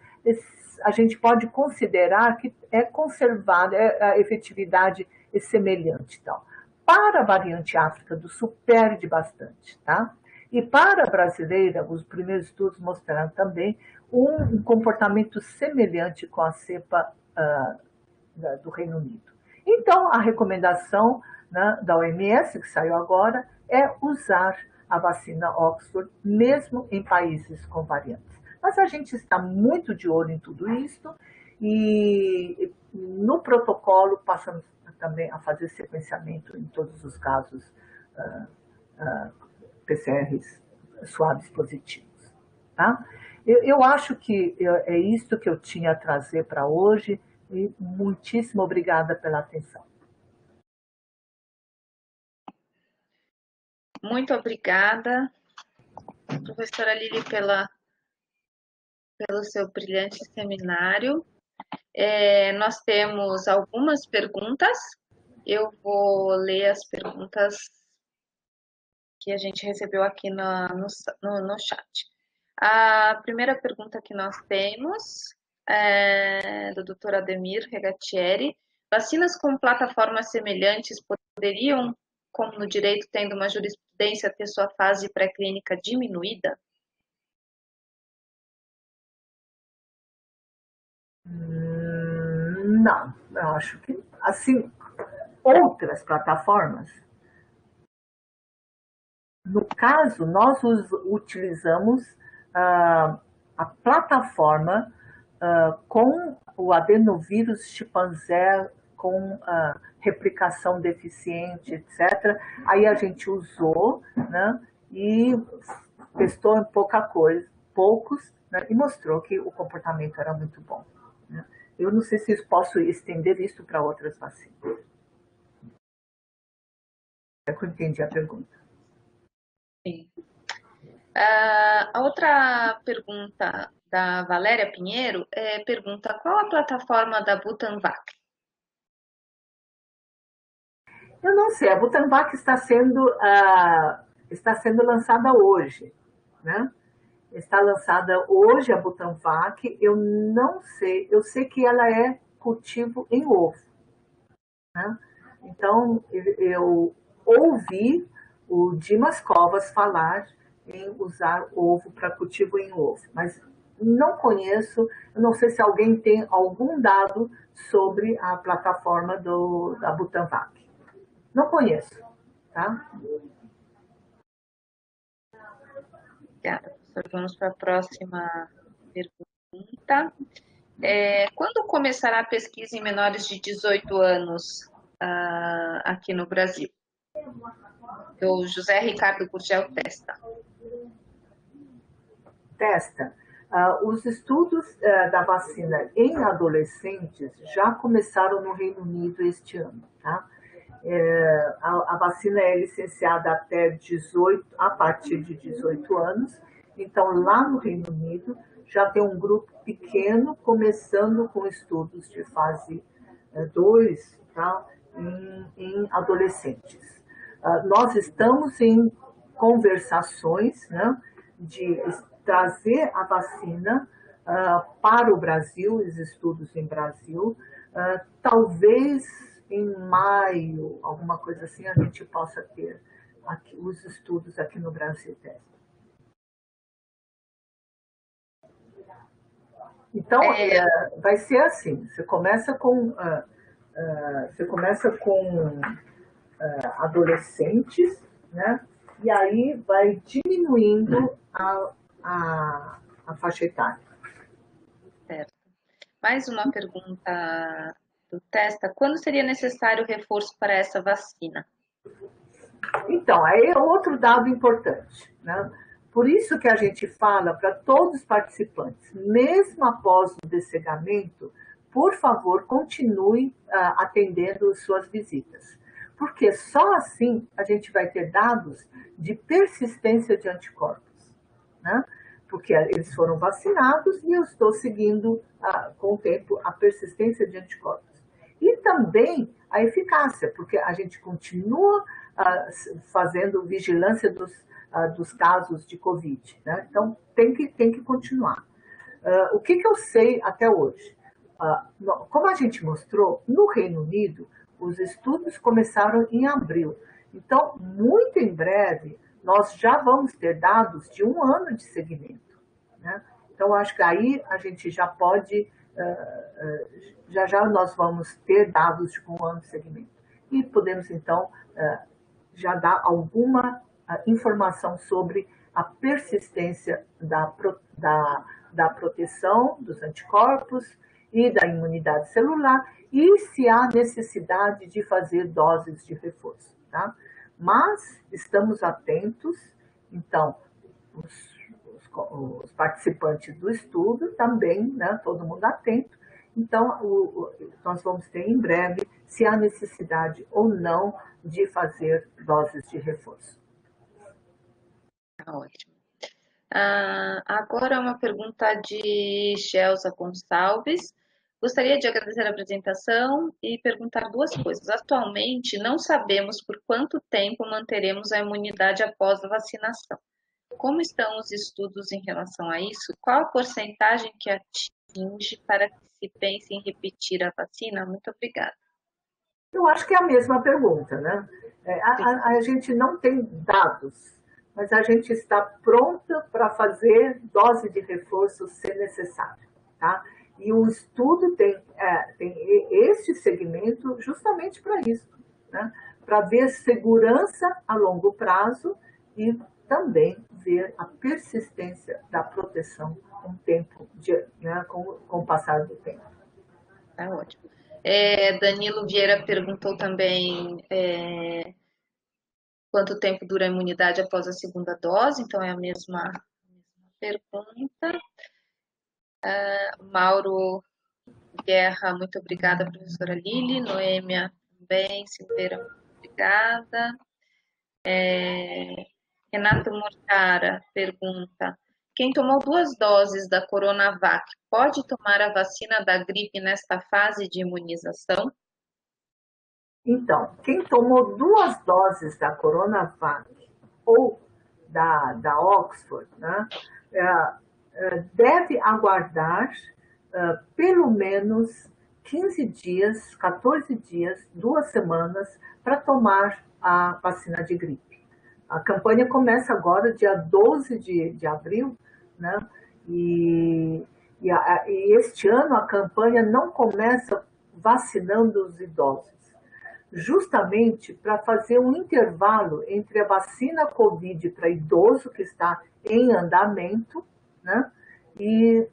a gente pode considerar que é conservada, a efetividade é semelhante. Então, para a variante África do Sul, perde bastante, tá? E para a brasileira, os primeiros estudos mostraram também um comportamento semelhante com a cepa do Reino Unido. Então, a recomendação, né, da OMS, que saiu agora, é usar a vacina Oxford, mesmo em países com variantes. Mas a gente está muito de olho em tudo isso e no protocolo passamos também a fazer sequenciamento em todos os casos PCRs suaves positivos. Tá? Eu acho que é isso que eu tinha a trazer para hoje e muitíssimo obrigada pela atenção. Muito obrigada, professora Lili, pelo seu brilhante seminário. Nós temos algumas perguntas. Eu vou ler as perguntas que a gente recebeu aqui no chat. A primeira pergunta que nós temos é do Dr. Ademir Regatieri. Vacinas com plataformas semelhantes poderiam, como no direito, tendo uma jurisprudência, ter sua fase pré-clínica diminuída? Não, eu acho que, assim, outras plataformas, no caso, nós utilizamos a plataforma com o adenovírus chimpanzé, com replicação deficiente, etc. Aí a gente usou, né, e testou em poucos, né, e mostrou que o comportamento era muito bom. Né? Eu não sei se posso estender isso para outras vacinas. É que eu entendi a pergunta. Sim. A outra pergunta da Valéria Pinheiro pergunta qual a plataforma da Butanvac? Eu não sei, a Butanvac está sendo lançada hoje, né? Está lançada hoje a Butanvac, eu não sei, eu sei que ela é cultivo em ovo, né? Então, eu ouvi o Dimas Covas falar em usar ovo para cultivo em ovo, mas não conheço, eu não sei se alguém tem algum dado sobre a plataforma da Butanvac. Não conheço, tá? Obrigada, professor. Vamos para a próxima pergunta. Quando começará a pesquisa em menores de 18 anos aqui no Brasil? O José Ricardo Gurgel Testa. Os estudos da vacina em adolescentes já começaram no Reino Unido este ano, tá? A vacina é licenciada a partir de 18 anos, então lá no Reino Unido já tem um grupo pequeno começando com estudos de fase 2, tá? em adolescentes. Nós estamos em conversações, né, de trazer a vacina para o Brasil, os estudos em Brasil, talvez em maio, alguma coisa assim, a gente possa ter aqui, os estudos aqui no Brasil. Então, vai ser assim, você começa com adolescentes, né? E aí vai diminuindo a faixa etária. Certo. Mais uma pergunta do Testa. Quando seria necessário reforço para essa vacina? Então, aí é outro dado importante, né? Por isso que a gente fala para todos os participantes, mesmo após o descegamento, por favor, continue atendendo suas visitas. Porque só assim a gente vai ter dados de persistência de anticorpos, né? Porque eles foram vacinados e eu estou seguindo com o tempo a persistência de anticorpos. E também a eficácia, porque a gente continua fazendo vigilância dos casos de Covid, né? Então tem que continuar. O que eu sei até hoje? Como a gente mostrou, no Reino Unido, os estudos começaram em abril. Então, muito em breve, nós já vamos ter dados de 1 ano de seguimento, né? Então, acho que aí a gente já pode, já nós vamos ter dados de 1 ano de seguimento. E podemos, então, já dar alguma informação sobre a persistência da proteção dos anticorpos e da imunidade celular, e se há necessidade de fazer doses de reforço, tá? Mas estamos atentos, então, os participantes do estudo também, né, todo mundo atento, então nós vamos ter em breve se há necessidade ou não de fazer doses de reforço. Tá ótimo. Agora uma pergunta de Gelsa Gonçalves. Gostaria de agradecer a apresentação e perguntar 2 coisas. Atualmente, não sabemos por quanto tempo manteremos a imunidade após a vacinação. Como estão os estudos em relação a isso? Qual a porcentagem que atinge para que se pense em repetir a vacina? Muito obrigada. Eu acho que é a mesma pergunta, né? A gente não tem dados, mas a gente está pronta para fazer dose de reforço se necessário, tá? E o estudo tem esse segmento justamente para isso, né? Para ver segurança a longo prazo e também ver a persistência da proteção com o passar do tempo. Tá ótimo. Danilo Vieira perguntou também quanto tempo dura a imunidade após a segunda dose, então é a mesma pergunta. Mauro Guerra, muito obrigada, professora Lili. Noêmia também, Silveira, muito obrigada. Renato Mortara pergunta: quem tomou 2 doses da Coronavac pode tomar a vacina da gripe nesta fase de imunização? Então, quem tomou 2 doses da Coronavac ou da Oxford, né, deve aguardar pelo menos 15 dias, 14 dias, 2 semanas para tomar a vacina de gripe. A campanha começa agora, dia 12 de abril, né? E este ano a campanha não começa vacinando os idosos, justamente para fazer um intervalo entre a vacina Covid para idoso, que está em andamento, né? E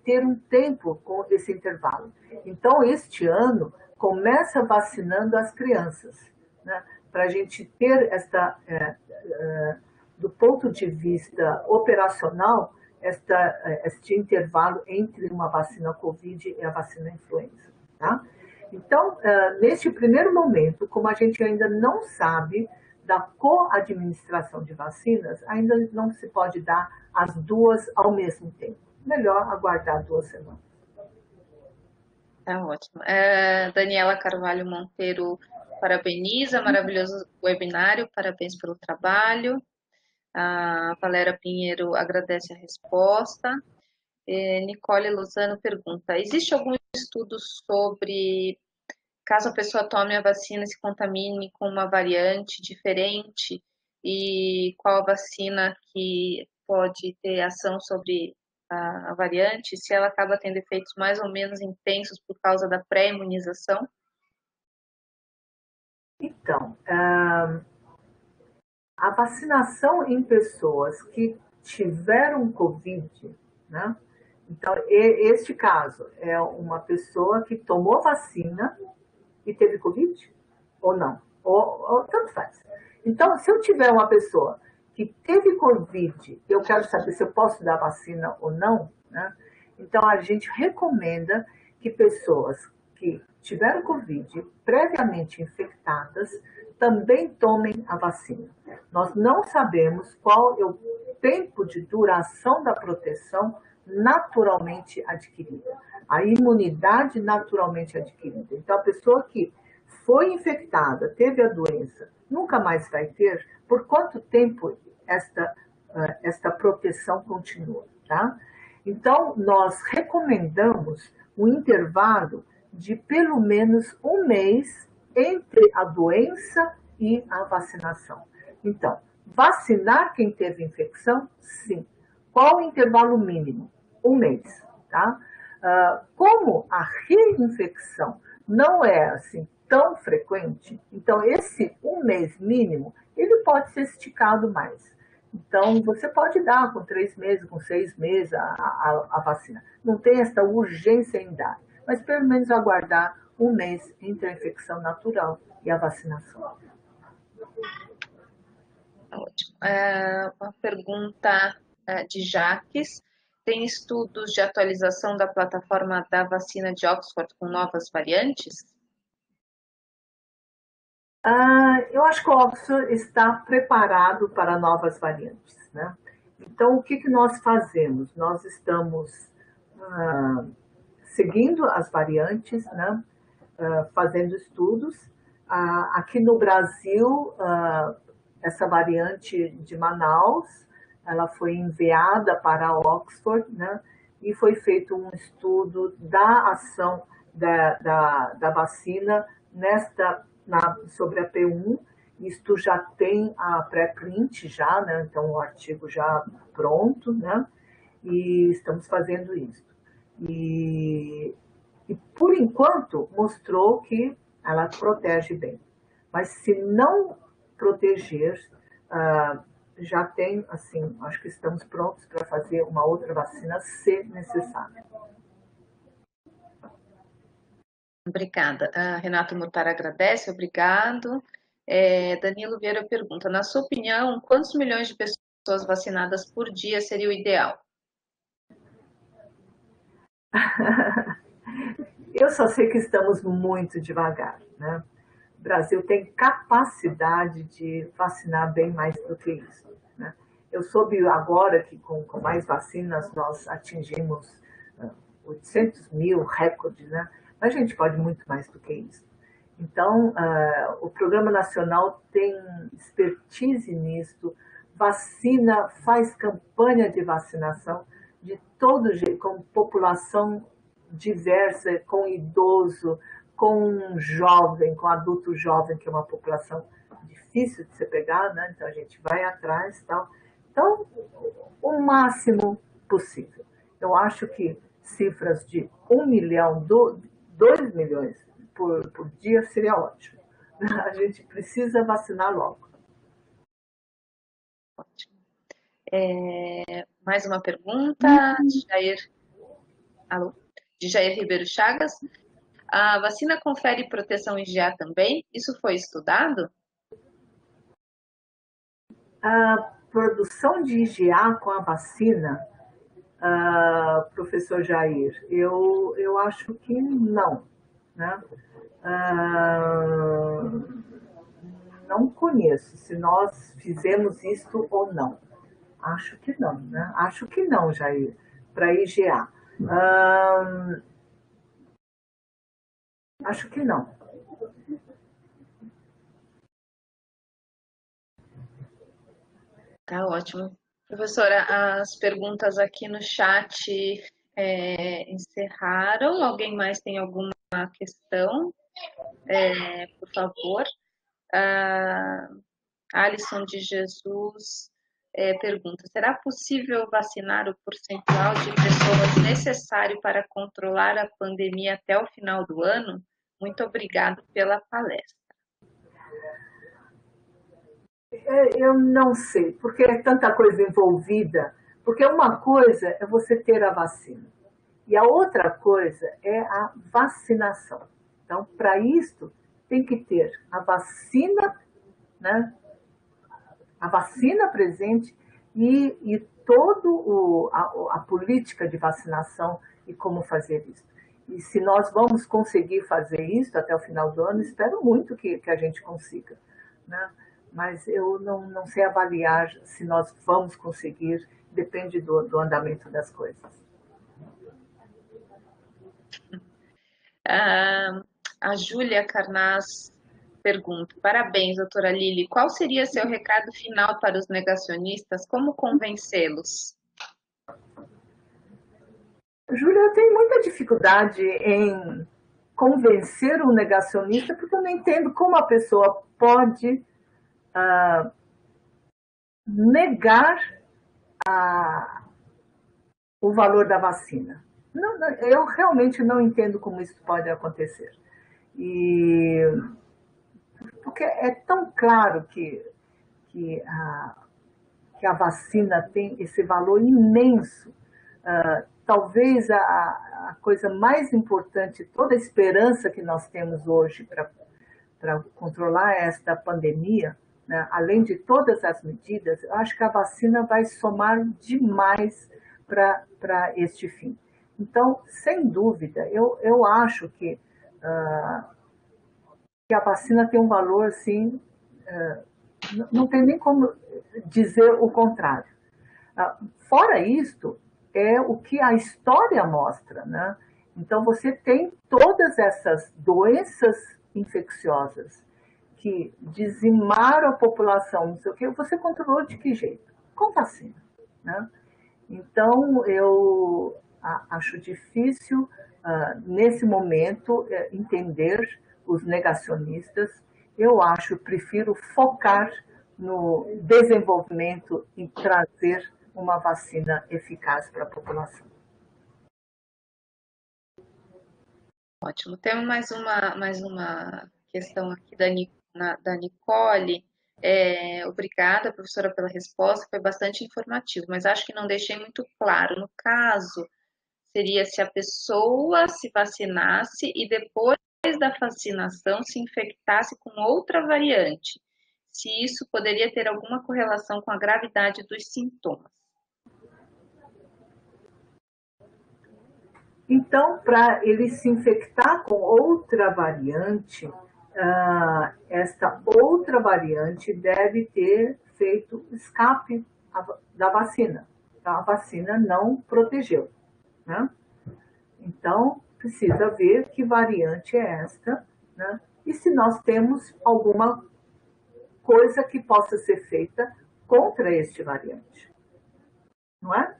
ter um tempo com esse intervalo. Então, este ano, começa vacinando as crianças, né? Para a gente ter do ponto de vista operacional, este intervalo entre uma vacina Covid e a vacina influenza. Tá? Então, neste primeiro momento, como a gente ainda não sabe da co-administração de vacinas, ainda não se pode dar as duas ao mesmo tempo. Melhor aguardar 2 semanas. Tá ótimo. Daniela Carvalho Monteiro parabeniza, maravilhoso webinário, parabéns pelo trabalho. A Valéria Pinheiro agradece a resposta. Nicole Lozano pergunta: existe algum estudo sobre caso a pessoa tome a vacina e se contamine com uma variante diferente e qual a vacina que pode ter ação sobre a variante, se ela acaba tendo efeitos mais ou menos intensos por causa da pré-imunização? Então, a vacinação em pessoas que tiveram Covid, né? Então, este caso é uma pessoa que tomou vacina e teve Covid? Ou não? Ou tanto faz. Então, se eu tiver uma pessoa que teve Covid, eu quero saber se eu posso dar vacina ou não, né? Então, a gente recomenda que pessoas que tiveram Covid, previamente infectadas, também tomem a vacina. Nós não sabemos qual é o tempo de duração da proteção naturalmente adquirida, a imunidade naturalmente adquirida. Então, a pessoa que foi infectada, teve a doença, nunca mais vai ter, por quanto tempo esta proteção continua, tá? Então, nós recomendamos um intervalo de pelo menos 1 mês entre a doença e a vacinação. Então, vacinar quem teve infecção, sim. Qual o intervalo mínimo? 1 mês, tá? Como a reinfecção não é assim tão frequente, então esse 1 mês mínimo, ele pode ser esticado mais. Então, você pode dar com 3 meses, com 6 meses a vacina. Não tem essa urgência em dar, mas pelo menos aguardar 1 mês entre a infecção natural e a vacinação. Ótimo. Uma pergunta de Jaques. Tem estudos de atualização da plataforma da vacina de Oxford com novas variantes? Eu acho que o Oxford está preparado para novas variantes, né? Então, o que nós fazemos? Nós estamos seguindo as variantes, né? Fazendo estudos. Aqui no Brasil, essa variante de Manaus, ela foi enviada para Oxford, né? E foi feito um estudo da ação da vacina sobre a P1. Isto já tem a pré-print já, né? Então o artigo já pronto, né? E estamos fazendo isso. E por enquanto mostrou que ela protege bem. Mas se não proteger, já tem, assim, acho que estamos prontos para fazer uma outra vacina se necessário. Obrigada. Renato Murtar agradece, obrigado. Danilo Vieira pergunta: na sua opinião, quantos milhões de pessoas vacinadas por dia seria o ideal? Eu só sei que estamos muito devagar, né? O Brasil tem capacidade de vacinar bem mais do que isso, né? Eu soube agora que com mais vacinas nós atingimos 800 mil recordes, né? Mas a gente pode muito mais do que isso. Então, o Programa Nacional tem expertise nisso, vacina, faz campanha de vacinação de todo jeito, com população diversa, com idoso, com jovem, com adulto jovem, que é uma população difícil de se pegar, né? Então a gente vai atrás e tal. Então, o máximo possível. Eu acho que cifras de 1 milhão, 2 milhões por dia seria ótimo. A gente precisa vacinar logo. Ótimo. Mais uma pergunta, alô, de Jair Ribeiro Chagas. A vacina confere proteção IgA também? Isso foi estudado? A produção de IgA com a vacina, professor Jair, eu acho que não, né? Não conheço se nós fizemos isto ou não. Acho que não, né? Acho que não, Jair, para IgA. Acho que não. Tá ótimo. Professora, as perguntas aqui no chat encerraram. Alguém mais tem alguma questão? Por favor. Alisson de Jesus pergunta: será possível vacinar o percentual de pessoas necessário para controlar a pandemia até o final do ano? Muito obrigado pela palestra. Eu não sei, porque é tanta coisa envolvida. Porque uma coisa é você ter a vacina e a outra coisa é a vacinação. Então, para isso, tem que ter a vacina, né? A vacina presente e todo a política de vacinação e como fazer isso. E se nós vamos conseguir fazer isso até o final do ano, espero muito que a gente consiga, né? Mas eu não sei avaliar se nós vamos conseguir, depende do andamento das coisas. A Júlia Carnaz pergunta: parabéns, doutora Lili. Qual seria seu recado final para os negacionistas? Como convencê-los? Júlia, eu tenho muita dificuldade em convencer um negacionista, porque eu não entendo como a pessoa pode negar o valor da vacina. Eu realmente não entendo como isso pode acontecer. Porque é tão claro que a vacina tem esse valor imenso. Talvez a coisa mais importante, toda a esperança que nós temos hoje para controlar esta pandemia, né, além de todas as medidas, eu acho que a vacina vai somar demais para este fim. Então, sem dúvida, eu acho que a vacina tem um valor, sim, não tem nem como dizer o contrário. Fora isto, é o que a história mostra, né? Então, você tem todas essas doenças infecciosas que dizimaram a população, não sei o quê, você controlou de que jeito? Com vacina, né? Então, eu acho difícil, nesse momento, entender os negacionistas. Eu prefiro focar no desenvolvimento e trazer uma vacina eficaz para a população. Ótimo. Temos mais uma questão aqui da Nicole. Obrigada, professora, pela resposta, foi bastante informativo, mas acho que não deixei muito claro. No caso, seria se a pessoa se vacinasse e depois da vacinação se infectasse com outra variante, se isso poderia ter alguma correlação com a gravidade dos sintomas. Então, para ele se infectar com outra variante, esta outra variante deve ter feito escape da vacina. Então, a vacina não protegeu, né? Então, precisa ver que variante é esta, né? E se nós temos alguma coisa que possa ser feita contra este variante, não é?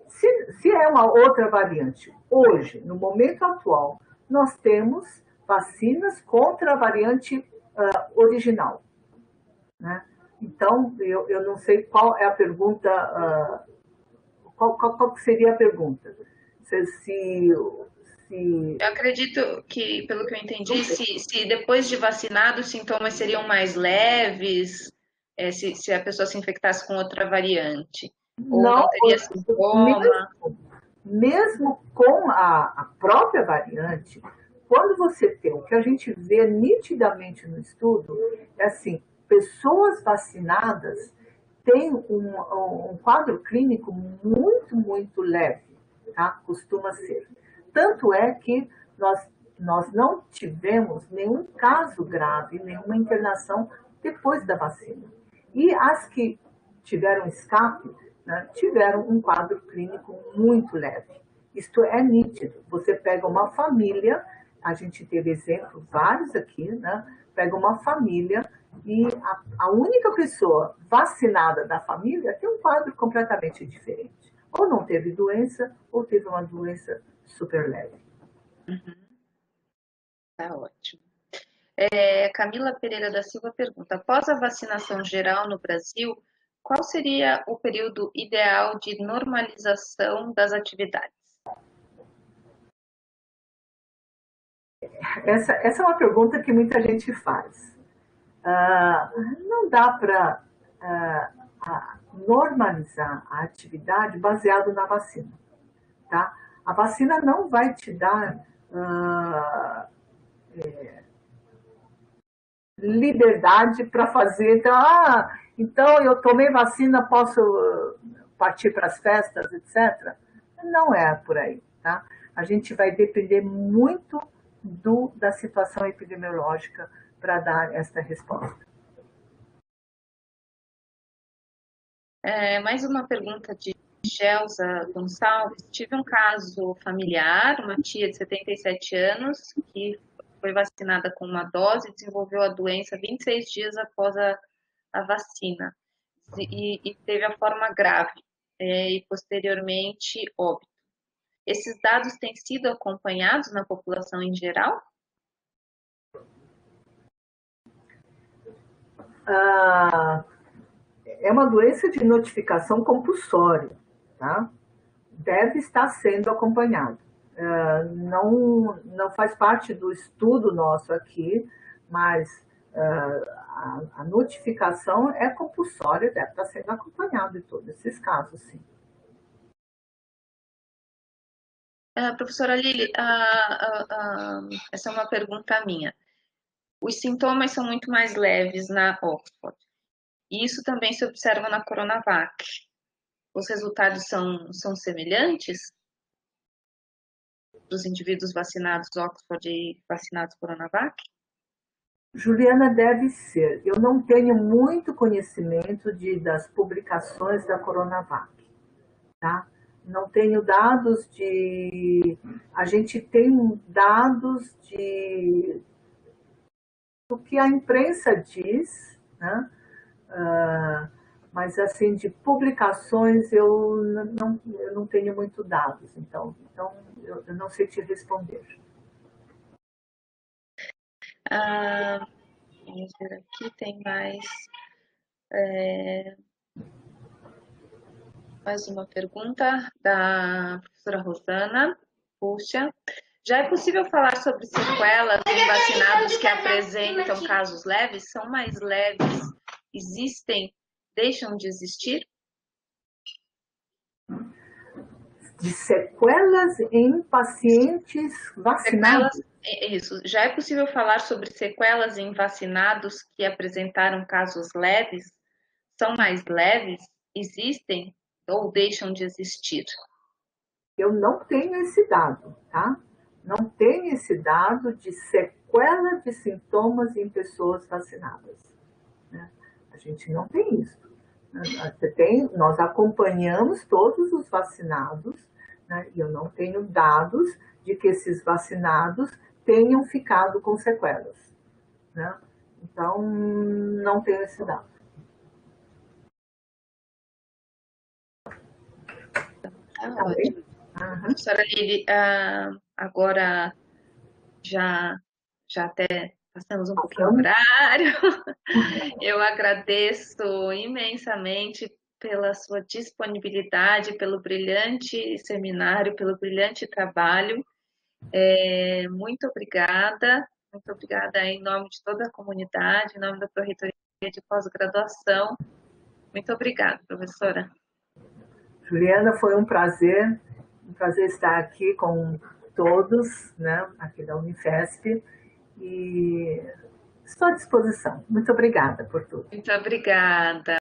Se é uma outra variante, hoje, no momento atual, nós temos vacinas contra a variante original, né? Então, eu não sei qual é a pergunta Qual que seria a pergunta? Se, Eu acredito que, pelo que eu entendi, se depois de vacinado os sintomas seriam mais leves, se a pessoa se infectasse com outra variante, ou não, não teria sintoma. mesmo com a própria variante, quando você tem o que a gente vê nitidamente no estudo, é assim, pessoas vacinadas têm um quadro clínico muito leve, tá? Costuma ser. Tanto é que nós não tivemos nenhum caso grave, nenhuma internação depois da vacina. E as que tiveram escape, né, tiveram um quadro clínico muito leve. Isto é nítido. Você pega uma família, a gente teve exemplos, vários aqui, né? Pega uma família e a única pessoa vacinada da família tem um quadro completamente diferente. Ou não teve doença, ou teve uma doença super leve. Tá ótimo. Camila Pereira da Silva pergunta: após a vacinação geral no Brasil, qual seria o período ideal de normalização das atividades? Essa é uma pergunta que muita gente faz. Não dá para normalizar a atividade baseado na vacina. Tá? A vacina não vai te dar liberdade para fazer. Então eu tomei vacina, posso partir para as festas, etc. Não é por aí. Tá? A gente vai depender muito da situação epidemiológica para dar esta resposta. Mais uma pergunta de Gelsa Gonçalves. Tive um caso familiar, uma tia de 77 anos, que foi vacinada com uma dose e desenvolveu a doença 26 dias após a vacina. E teve a forma grave, e posteriormente óbito. Esses dados têm sido acompanhados na população em geral? É uma doença de notificação compulsória, tá? Deve estar sendo acompanhado. Não faz parte do estudo nosso aqui, mas a notificação é compulsória, deve estar sendo acompanhado em todos esses casos, sim. Professora Lili, essa é uma pergunta minha. Os sintomas são muito mais leves na Oxford. E isso também se observa na Coronavac. Os resultados são semelhantes dos indivíduos vacinados Oxford e vacinados Coronavac? Juliana, deve ser. Eu não tenho muito conhecimento das publicações da Coronavac, tá? Não tenho dados de... A gente tem dados do que a imprensa diz, né? Mas assim, de publicações eu não tenho muito dados, então eu não sei te responder. Vamos ver aqui, tem mais uma pergunta da professora Rosana. Puxa, já é possível falar sobre sequelas em vacinados que apresentam casos leves? São mais leves? Existem? Deixam de existir? De sequelas em pacientes vacinados? Isso. Já é possível falar sobre sequelas em vacinados que apresentaram casos leves? São mais leves? Existem ou deixam de existir? Eu não tenho esse dado, tá? Não tenho esse dado de sequela de sintomas em pessoas vacinadas, né? A gente não tem isso. Nós acompanhamos todos os vacinados, né? E eu não tenho dados de que esses vacinados tenham ficado com sequelas, né? Então, não tenho esse dado. Tá ótimo. Professora Lili, agora já até passamos um pouquinho o horário. Eu agradeço imensamente pela sua disponibilidade, pelo brilhante seminário, pelo brilhante trabalho. Muito obrigada em nome de toda a comunidade, em nome da Pró-Reitoria de Pós-Graduação. Muito obrigada, professora. Juliana, foi um prazer estar aqui com todos, né, aqui da Unifesp, e estou à disposição. Muito obrigada por tudo. Muito obrigada.